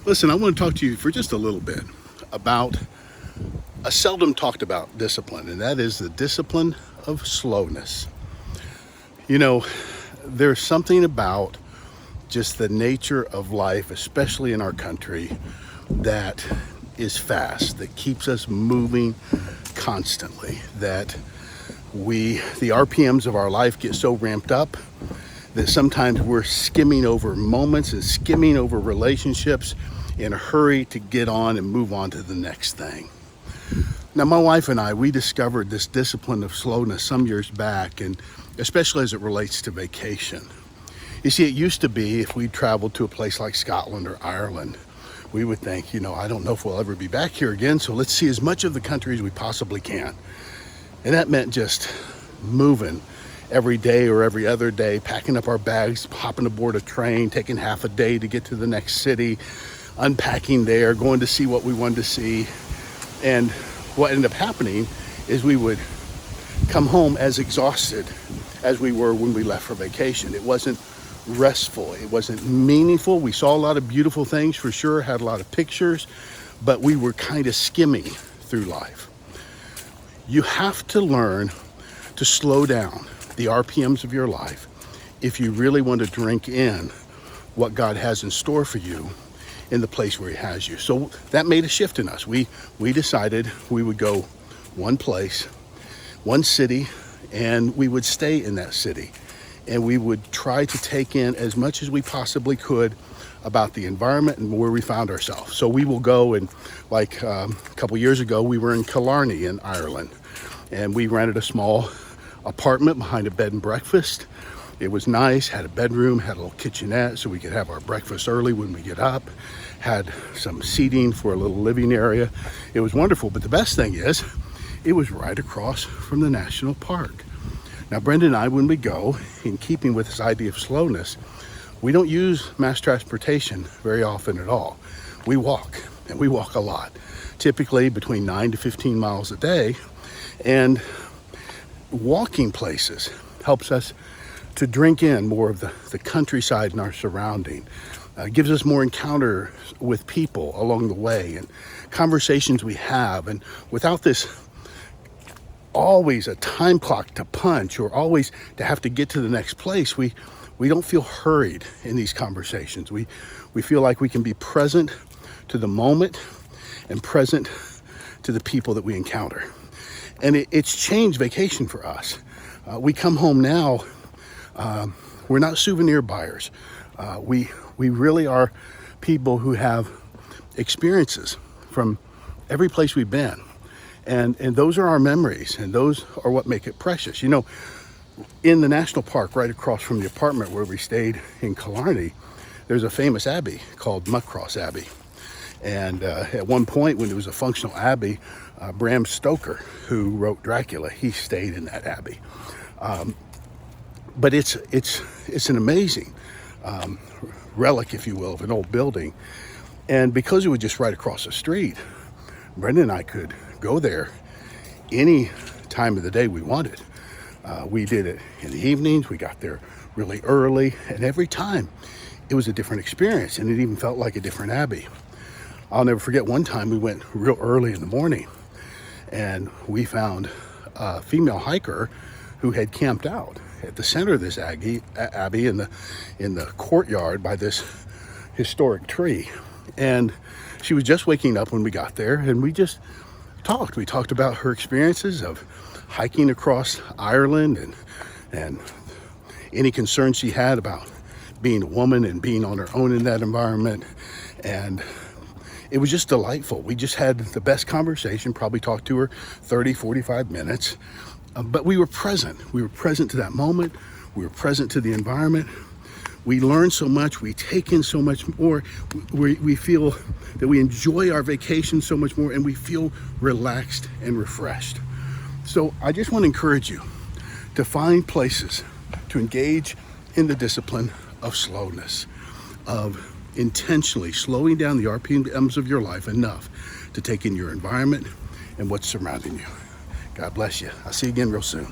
Listen, I want to talk to you for just a little bit about a seldom talked about discipline, and that is the discipline of slowness. You know, there's something about just the nature of life, especially in our country, that is fast, that keeps us moving constantly, that the RPMs of our life get so ramped up that sometimes we're skimming over moments and skimming over relationships in a hurry to get on and move on to the next thing. Now, my wife and I, we discovered this discipline of slowness some years back, and especially as it relates to vacation. You see, it used to be if we traveled to a place like Scotland or Ireland, we would think, I don't know if we'll ever be back here again, so let's see as much of the country as we possibly can. And that meant just moving every day or every other day, packing up our bags, hopping aboard a train, taking half a day to get to the next city, unpacking there, going to see what we wanted to see. And what ended up happening is we would come home as exhausted as we were when we left for vacation. It wasn't restful. It wasn't meaningful. We saw a lot of beautiful things for sure, had a lot of pictures, but we were kind of skimming through life. You have to learn to slow down the RPMs of your life if you really want to drink in what God has in store for you in the place where he has you. So that made a shift in us. We decided we would go one place, one city, and we would stay in that city. And we would try to take in as much as we possibly could about the environment and where we found ourselves. So we will go, and like a couple years ago, we were in Killarney in Ireland, and we rented a small apartment behind a bed and breakfast. It was nice, had a bedroom, had a little kitchenette so we could have our breakfast early when we get up, had some seating for a little living area. It was wonderful, but the best thing is, it was right across from the national park. Now, Brenda and I, when we go, in keeping with this idea of slowness, we don't use mass transportation very often at all. We walk, and we walk a lot, typically between 9 to 15 miles a day, and walking places helps us to drink in more of the countryside and our surrounding. Gives us more encounter with people along the way and conversations we have. And without this always a time clock to punch or always to have to get to the next place, we don't feel hurried in these conversations. We feel like we can be present to the moment and present to the people that we encounter. And it's changed vacation for us. We come home now, we're not souvenir buyers. We really are people who have experiences from every place we've been. And those are our memories, and those are what make it precious. In the national park right across from the apartment where we stayed in Killarney, there's a famous abbey called Muckross Abbey. And at one point when it was a functional abbey, Bram Stoker, who wrote Dracula, he stayed in that abbey. But it's an amazing relic, if you will, of an old building. And because it was just right across the street, Brenda and I could go there any time of the day we wanted. We did it in the evenings. We got there really early, and every time it was a different experience, and it even felt like a different abbey. I'll never forget one time we went real early in the morning, and we found a female hiker who had camped out at the center of this abbey in the courtyard by this historic tree. And she was just waking up when we got there, and we just talked. We talked about her experiences of hiking across Ireland and any concerns she had about being a woman and being on her own in that environment. And it was just delightful. We just had the best conversation, probably talked to her 30, 45 minutes. But we were present. We were present to that moment. We were present to the environment. We learn so much. We take in so much more. We feel that we enjoy our vacation so much more, and we feel relaxed and refreshed. So I just want to encourage you to find places to engage in the discipline of slowness, of intentionally slowing down the RPMs of your life enough to take in your environment and what's surrounding you. God bless you. I'll see you again real soon.